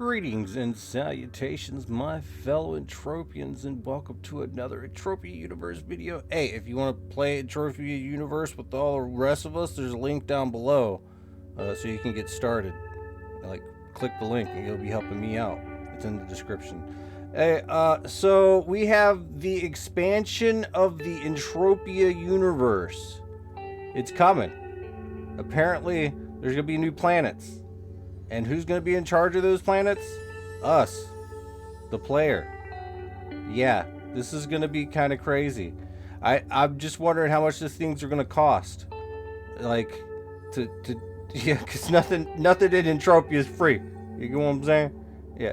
Greetings and salutations, my fellow Entropians, and welcome to another Entropia Universe video. Hey, if you want to play Entropia Universe with all the rest of us, there's a link down below so you can get started. Like, click the link and you'll be helping me out. It's in the description. Hey, so we have the expansion of the Entropia Universe. It's coming. Apparently, there's going to be new planets. And who's going to be in charge of those planets? Us. The player. Yeah, this is going to be kind of crazy. I'm just wondering how much these things are going to cost. Like, yeah, because nothing in Entropia is free. You get what I'm saying? Yeah,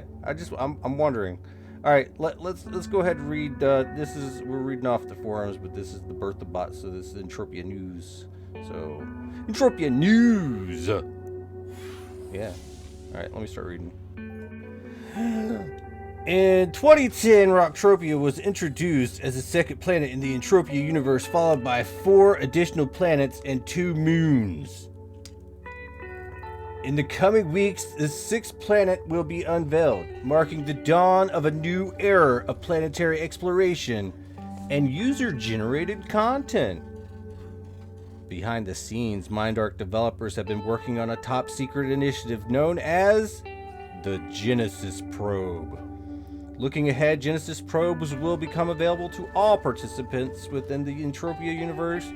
I'm wondering. All right, let's go ahead and read. We're reading off the forums, but this is the birth of bots, so this is Entropia News. So, Entropia News. Yeah. Alright, let me start reading. In 2010, Entropia was introduced as the second planet in the Entropia universe, followed by 4 additional planets and 2 moons. In the coming weeks, the 6th planet will be unveiled, marking the dawn of a new era of planetary exploration and user-generated content. Behind the scenes, MindArk developers have been working on a top-secret initiative known as the Genesis Probe. Looking ahead, Genesis Probes will become available to all participants within the Entropia universe,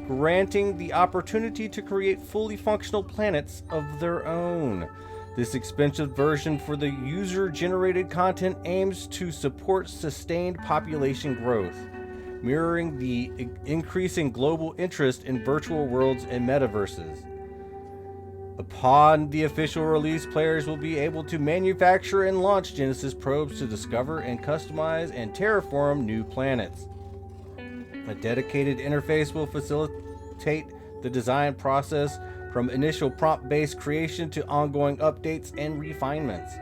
granting the opportunity to create fully functional planets of their own. This expensive version for the user-generated content aims to support sustained population growth, mirroring the increasing global interest in virtual worlds and metaverses. Upon the official release, players will be able to manufacture and launch Genesis probes to discover and customize and terraform new planets. A dedicated interface will facilitate the design process from initial prompt-based creation to ongoing updates and refinements.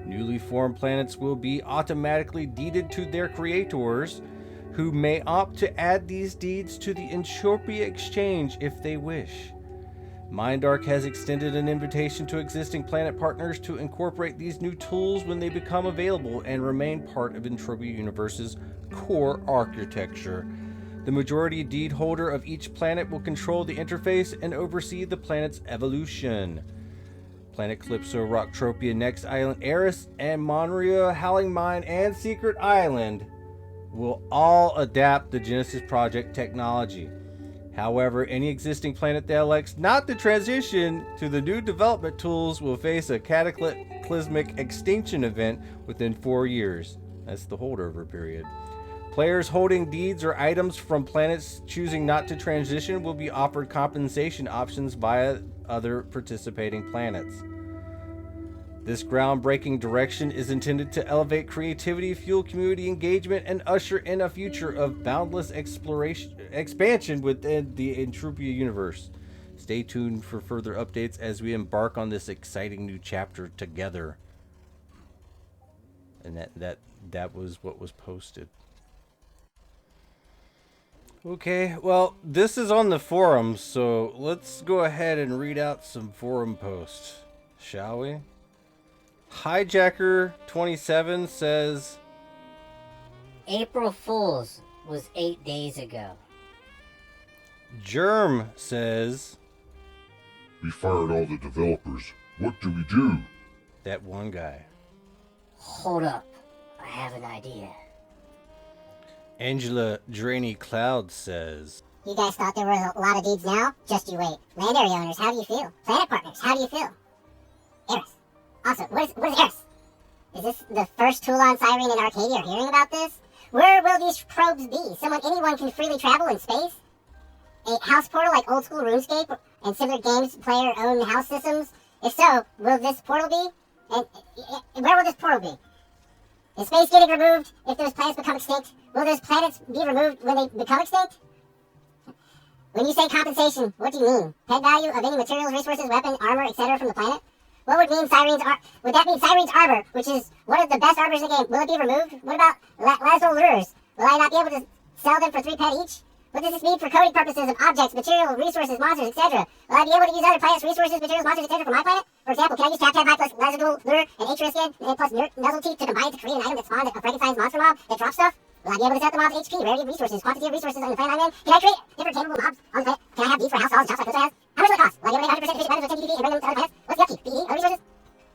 Newly formed planets will be automatically deeded to their creators, who may opt to add these deeds to the Entropia exchange if they wish. MindArk has extended an invitation to existing planet partners to incorporate these new tools when they become available and remain part of Entropia Universe's core architecture. The majority deed holder of each planet will control the interface and oversee the planet's evolution. Planet Calypso, Rocktropia, Next Island, Eris, and Monria, Howling Mine, and Secret Island will all adapt the Genesis Project technology. However, any existing planet that elects not to transition to the new development tools will face a cataclysmic extinction event within 4 years. That's the holdover period. Players holding deeds or items from planets choosing not to transition will be offered compensation options via other participating planets. This groundbreaking direction is intended to elevate creativity, fuel community engagement, and usher in a future of boundless expansion within the Entropia universe. Stay tuned for further updates as we embark on this exciting new chapter together. And that was what was posted. Okay, well, this is on the forums, so let's go ahead and read out some forum posts, shall we? Hijacker27 says, April Fool's was 8 days ago. Germ says, we fired all the developers. What do we do? That one guy. Hold up, I have an idea. Angela Drainy Cloud says, you guys thought there were a lot of deeds now? Just you wait. Land area owners, how do you feel? Planet partners, how do you feel? Eris. Also, where's Eris? Is this the first Toulon, Cyrene, and Arcadia are hearing about this? Where will these probes be? Anyone can freely travel in space? A house portal like old school RuneScape and similar games player-owned house systems? If so, will this portal be? And where will this portal be? Is space getting removed if those planets become extinct? Will those planets be removed when they become extinct? When you say compensation, what do you mean? Pet value of any materials, resources, weapon, armor, etc. from the planet? What would mean would that mean Cyrene's Arbor, which is one of the best arbors in the game? Will it be removed? What about Lazo Lures? Will I not be able to sell them for 3 pet each? What does this mean for coding purposes of objects, material, resources, monsters, etc.? Will I be able to use other planets' resources, materials, monsters, etc. for my planet? For example, can I use Tap High plus Lazadul, Lure, and Atria Skin, and plus Nuzzle Teeth to combine to create an item that spawns a Frankenstein's monster mob that drops stuff? Will I be able to set the mob's HP, rarity of resources, quantity of resources on the planet I'm in? Can I create different capable mobs on the planet? Can I have beef for house halls and shops like Clipso has? How much will it cost? Will I be able to make 100% efficient weapons with 10 GDP and bring them to other planets? What's the upkeep? PE? Other resources?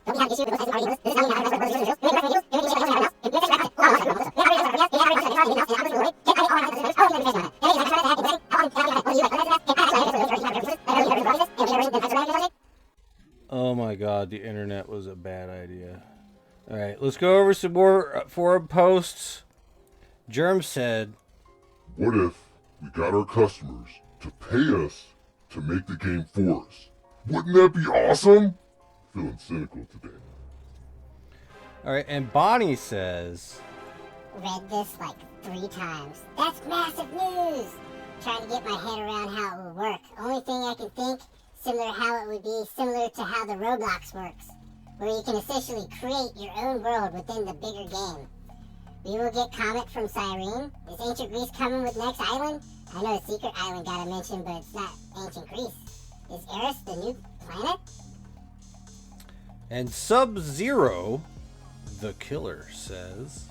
Don't we have an issue with those types of arguments? This is how we have Oh my god, the internet was a bad idea. Alright, let's go over some more forum posts. Germ said, What if we got our customers to pay us to make the game for us? Wouldn't that be awesome? Feeling cynical today. alright, and Bonnie says, Read this like 3 times. That's massive news! Trying to get my head around how it would work. Only thing I can think, similar how it would be similar to how the Roblox works, where you can essentially create your own world within the bigger game. We will get comment from Cyrene. Is Ancient Greece coming with next island? I know the secret island got a mention, but it's not Ancient Greece. Is Eris the new planet? and Sub-Zero, the killer, says,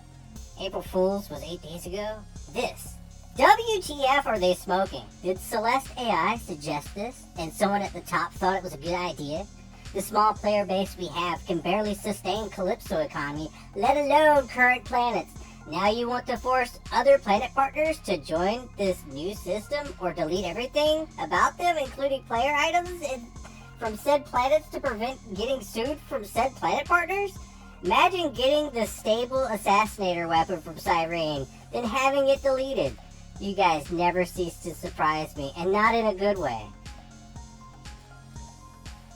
April Fool's was 8 days ago. This. WTF are they smoking? Did Celeste AI suggest this, and someone at the top thought it was a good idea? The small player base we have can barely sustain Calypso economy, let alone current planets. Now you want to force other planet partners to join this new system or delete everything about them, including player items from said planets to prevent getting sued from said planet partners? Imagine getting the stable assassinator weapon from Cyrene, then having it deleted. You guys never cease to surprise me, and not in a good way.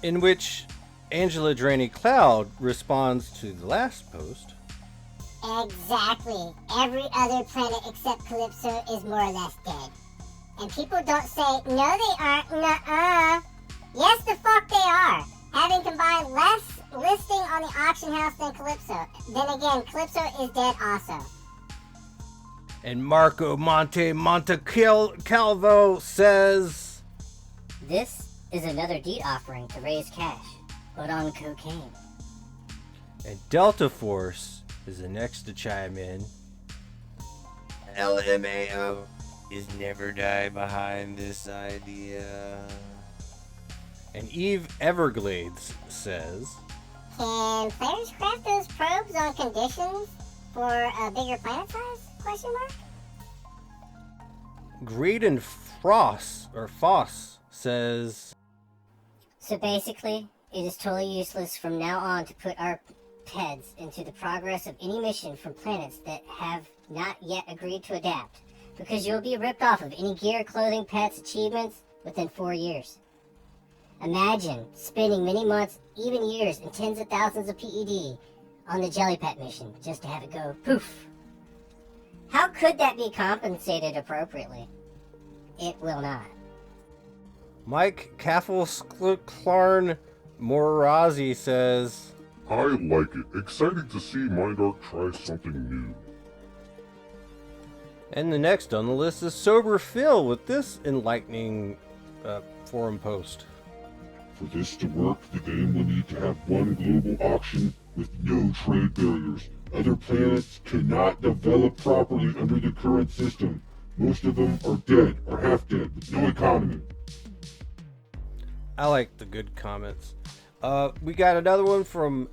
in which Angela Drainey Cloud responds to the last post. Exactly. Every other planet except Calypso is more or less dead. And people don't say, no they aren't, nuh-uh. Yes, the fuck they are. Having combined less listing on the auction house than Calypso. Then again, Calypso is dead also. And Marco Calvo says, This is another deed offering to raise cash, but on cocaine. and Delta Force is the next to chime in. LMAO is never die behind this idea. And Eve Everglades says, Can players craft those probes on conditions for a bigger planet size? Question mark? Graydon Frost or Foss says, So basically, it is totally useless from now on to put our peds into the progress of any mission from planets that have not yet agreed to adapt, because you'll be ripped off of any gear, clothing, pets, achievements within 4 years. Imagine spending many months, even years, and tens of thousands of PED on the Jelly Pet mission just to have it go poof. How could that be compensated appropriately? It will not. Mike Kaffel-Clarn Morazi says, I like it. Exciting to see MindArk try something new. and the next on the list is Sober Phil with this enlightening forum post. For this to work, the game will need to have one global auction with no trade barriers. Other planets cannot develop properly under the current system. Most of them are dead or half dead with no economy. I like the good comments. We got another one from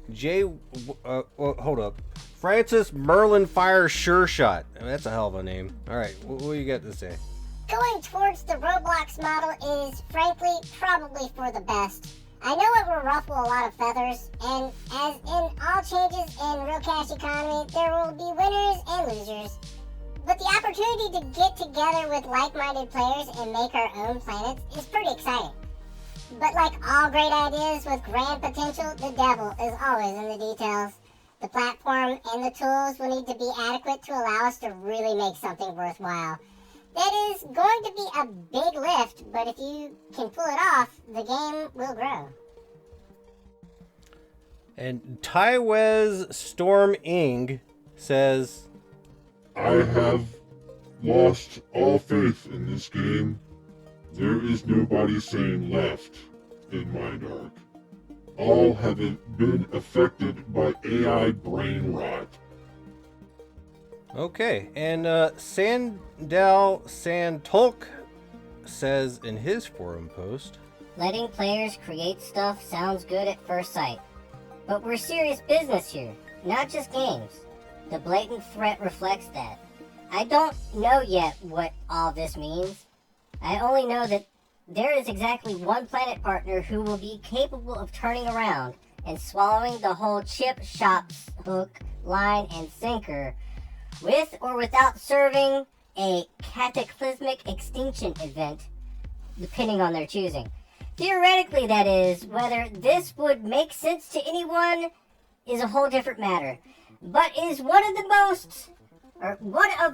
hold up. Francis Merlin Fire Sure Shot. I mean, that's a hell of a name. All right, what do you got to say? Going towards the Roblox model is, frankly, probably for the best. I know it will ruffle a lot of feathers, and as in all changes in real cash economy, there will be winners and losers. But the opportunity to get together with like-minded players and make our own planets is pretty exciting. But like all great ideas with grand potential, the devil is always in the details. The platform and the tools will need to be adequate to allow us to really make something worthwhile. That is going to be a big lift, but if you can pull it off, the game will grow. And Tywez Storm Ing says, I have lost all faith in this game. There is nobody sane left in MindArk. All have been affected by AI brain rot. Okay, and Sandal Santolk says in his forum post, Letting players create stuff sounds good at first sight. But we're serious business here, not just games. The blatant threat reflects that. I don't know yet what all this means. I only know that there is exactly one planet partner who will be capable of turning around and swallowing the whole chip shop's hook, line, and sinker, with or without serving a cataclysmic extinction event, depending on their choosing. Theoretically, that is, whether this would make sense to anyone is a whole different matter. But is one of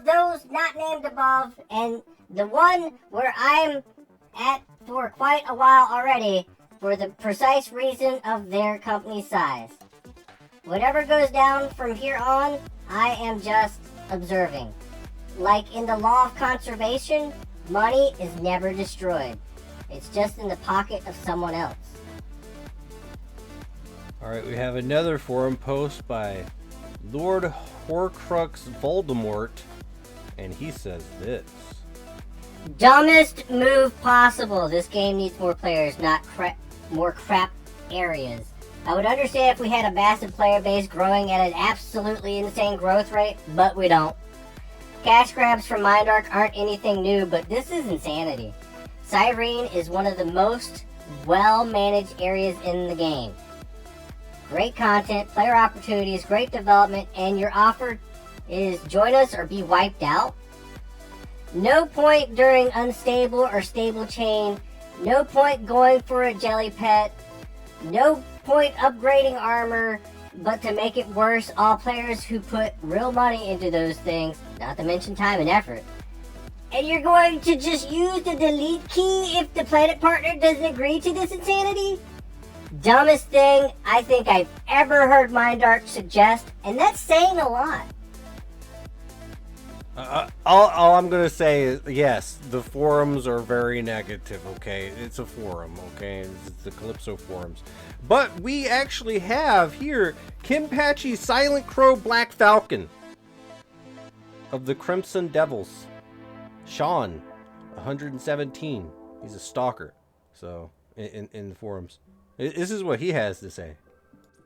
those not named above, and the one where I'm at for quite a while already, for the precise reason of their company's size. Whatever goes down from here on, I am just observing. Like in the law of conservation, money is never destroyed. It's just in the pocket of someone else. alright, we have another forum post by Lord Horcrux Voldemort, and he says this. Dumbest move possible. This game needs more players, not more crap areas. I would understand if we had a massive player base growing at an absolutely insane growth rate, but we don't. Cash grabs from MindArk aren't anything new, but this is insanity. Cyrene is one of the most well-managed areas in the game. Great content, player opportunities, great development, and your offer is join us or be wiped out. No point during unstable or stable chain. No point going for a jelly pet. No point upgrading armor. But to make it worse, all players who put real money into those things, not to mention time and effort. And you're going to just use the delete key if the planet partner doesn't agree to this insanity? Dumbest thing I think I've ever heard MindArk suggest, and that's saying a lot. All I'm gonna say is, yes, the forums are very negative, okay? It's a forum, okay? It's the Calypso forums. But we actually have here Kimpachi Silent Crow Black Falcon of the Crimson Devils. Sean, 117. He's a stalker, so, in the forums. This is what he has to say.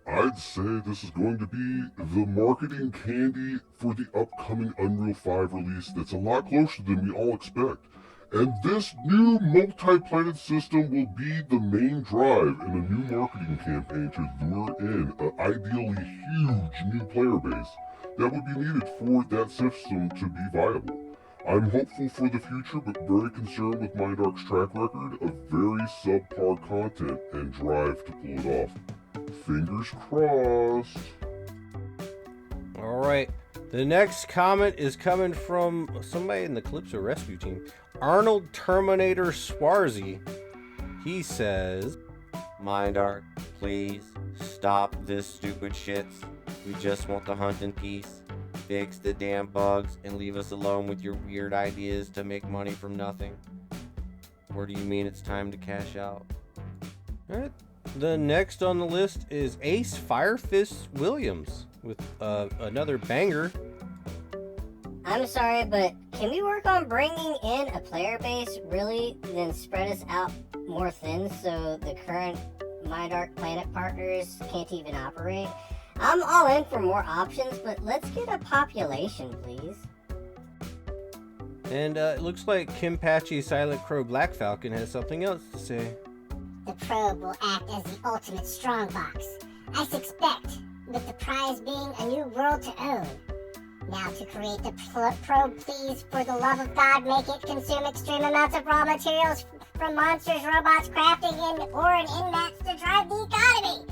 I'd say this is going to be the marketing candy for the upcoming Unreal 5 release that's a lot closer than we all expect. And this new multi-planet system will be the main drive in a new marketing campaign to lure in an ideally huge new player base that would be needed for that system to be viable. I'm hopeful for the future, but very concerned with MindArk's track record of very subpar content and drive to pull it off. Fingers crossed. Alright, the next comment is coming from somebody in the Calypso Rescue Team. Arnold Terminator Swarzy. He says, MindArk, please stop this stupid shit. We just want to hunt in peace. Fix the damn bugs and leave us alone with your weird ideas to make money from nothing. Or do you mean it's time to cash out? alright, the next on the list is Ace Firefist Williams with another banger. I'm sorry, but can we work on bringing in a player base really, then spread us out more thin so the current MindArk planet partners can't even operate? I'm all in for more options, but let's get a population, please. And it looks like Kimpachi Silent Crow Black Falcon has something else to say. The probe will act as the ultimate strongbox. I suspect, with the prize being a new world to own. Now to create the probe, please, for the love of God, make it consume extreme amounts of raw materials from monsters, robots, crafting, or an inmates to drive the economy.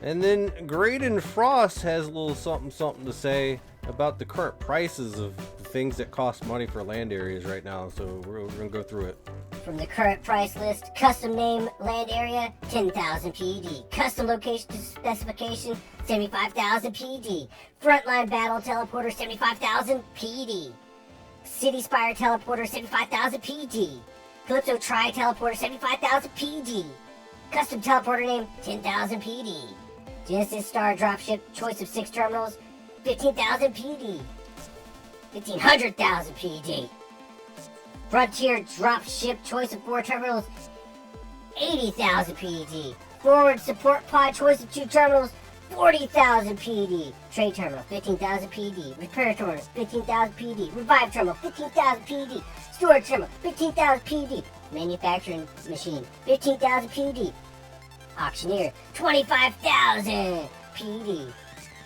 And then Graydon Frost has a little something to say about the current prices of the things that cost money for land areas right now. So we're going to go through it. From the current price list, custom name land area, 10,000 PED. Custom location specification, 75,000 PED. Frontline battle teleporter, 75,000 PED. City Spire Teleporter 75,000 PD. Calypso Tri Teleporter 75,000 PD. Custom Teleporter name 10,000 PD. Genesis Star Dropship choice of 6 terminals 15,000 PD. 1,500,000 PD. Frontier Dropship choice of 4 terminals 80,000 PD. Forward Support Pod choice of 2 terminals 40,000 PD. Trade Terminal 15,000 PD. Repair Terminal 15,000 PD. Revive Terminal 15,000 PD. Storage Terminal 15,000 PD. Manufacturing Machine 15,000 PD. Auctioneer 25,000 PD.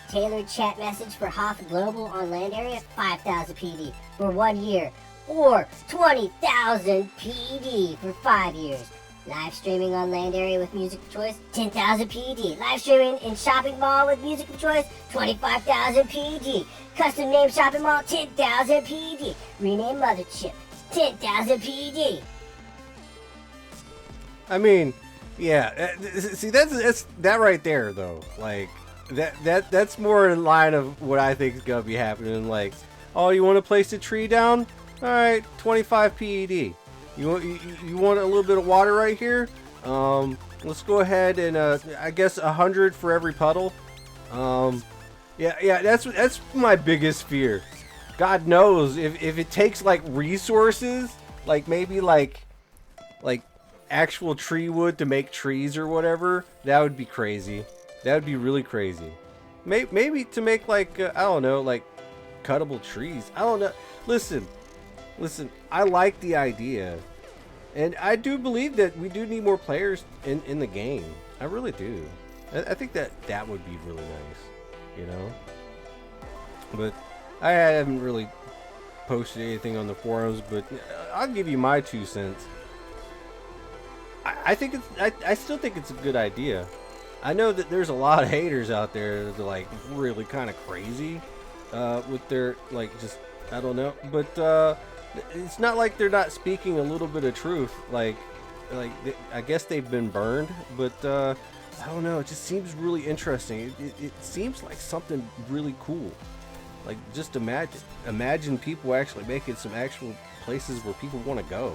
Tailored chat message for Hoth Global on land area 5,000 PD for 1 year or 20,000 PD for 5 years. Live streaming on land area with music of choice 10,000 PD. Live streaming in shopping mall with music of choice 25,000 PD. Custom name shopping mall 10,000 PD. Rename mothership 10,000 PD. I mean, yeah. See, that's that right there, though. Like that's more in line of what I think is gonna be happening. Like, oh, you want to place a tree down? All right, 25 PED. You want a little bit of water right here? Let's go ahead and I guess 100 for every puddle. Yeah. That's my biggest fear. God knows if it takes like resources, like maybe like actual tree wood to make trees or whatever, that would be crazy. That would be really crazy. Maybe to make like I don't know, like cuttable trees. I don't know. Listen, I like the idea, and I do believe that we do need more players in the game. I really do. I think that would be really nice, you know. But I haven't really posted anything on the forums, but I'll give you my 2 cents. I think I still think it's a good idea. I know that there's a lot of haters out there that are like really kind of crazy with their like just I don't know, but it's not like they're not speaking a little bit of truth. Like I guess they've been burned, but I don't know. It just seems really interesting. It seems like something really cool. Like just imagine people actually making some actual places where people want to go.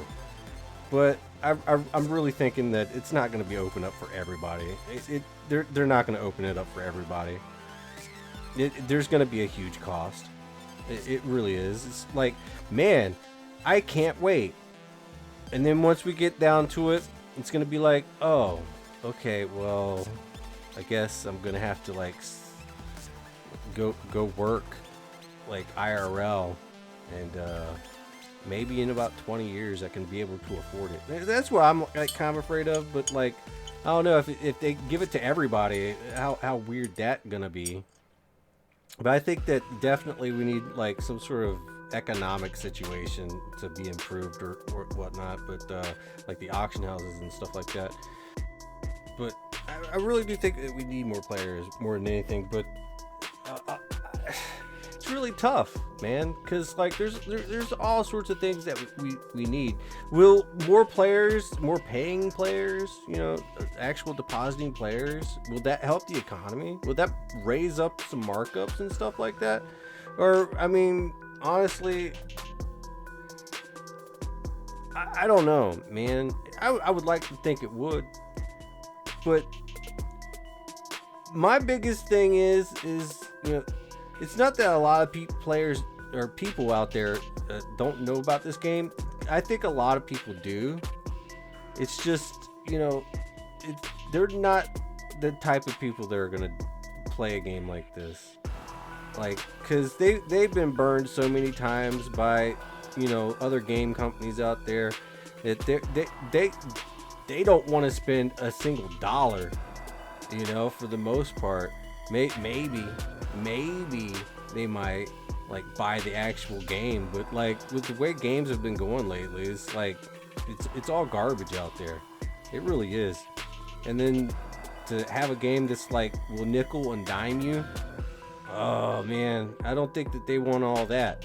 But I'm really thinking that it's not going to be open up for everybody. They're not going to open it up for everybody. There's going to be a huge cost. It really is. It's like, man, I can't wait. And then once we get down to it, it's going to be like, oh, okay, well, I guess I'm going to have to like go work like IRL, and maybe in about 20 years I can be able to afford it. That's what I'm like kind of afraid of. But like, I don't know if they give it to everybody, how weird that gonna be. But I think that definitely we need like some sort of economic situation to be improved or whatnot. But like the auction houses and stuff like that. But I really do think that we need more players more than anything. But it's really tough, man, because like there's all sorts of things that we need. Will more players, more paying players, you know, actual depositing players, will that help the economy? Will that raise up some markups and stuff like that? Or I mean, honestly, I don't know, man. I would like to think it would, but my biggest thing is you know, it's not that a lot of players or people out there don't know about this game. I think a lot of people do. It's just, you know, they're not the type of people that are gonna play a game like this. Like, cause they've been burned so many times by, you know, other game companies out there that they don't want to spend a single dollar, you know, for the most part. Maybe they might like buy the actual game, but like with the way games have been going lately, it's like it's all garbage out there. It really is. And then to have a game that's like will nickel and dime you, oh man, I don't think that they want all that.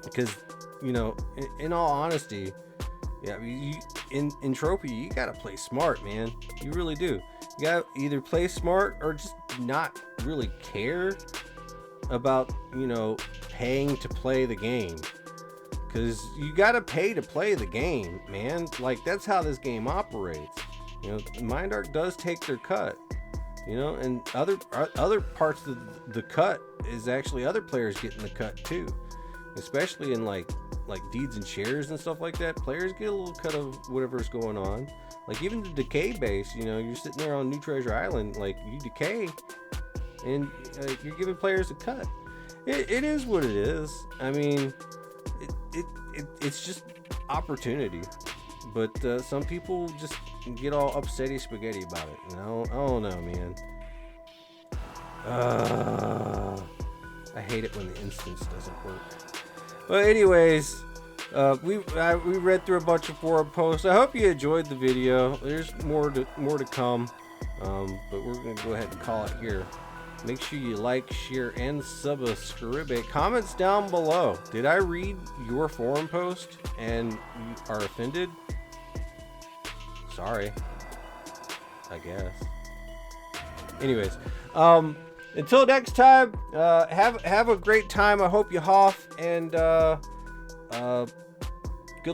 Because, you know, in all honesty, yeah, in Entropia, you gotta play smart, man. You really do. You gotta either play smart or just not really care about, you know, paying to play the game. because you gotta pay to play the game, man. Like, that's how this game operates. You know, MindArk does take their cut, you know, and other parts of the cut is actually other players getting the cut too, especially in like deeds and shares and stuff like that. Players get a little cut of whatever's going on. Like, even the decay base, you know, you're sitting there on New Treasure Island, like, you decay and you're giving players a cut. It is what it is. I mean, it's just opportunity. But some people just get all upsetty spaghetti about it. You know? I don't know, man. I hate it when the instance doesn't work. But anyways, we read through a bunch of forum posts. I hope you enjoyed the video. There's more to come, but we're gonna go ahead and call it here. Make sure you like, share, and subscribe. Comments down below. Did I read your forum post and you are offended? Sorry, I guess. Anyways, until next time, have a great time. I hope you hoff, and good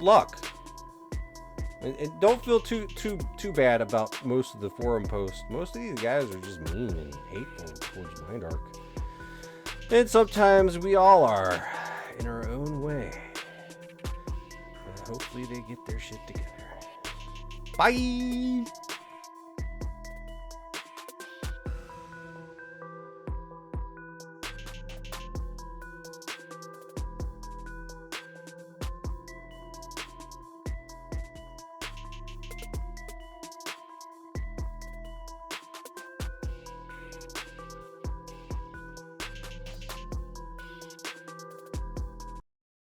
luck. And don't feel too bad about most of the forum posts. Most of these guys are just mean and hateful towards MindArk. And sometimes we all are, in our own way. And hopefully they get their shit together. Bye!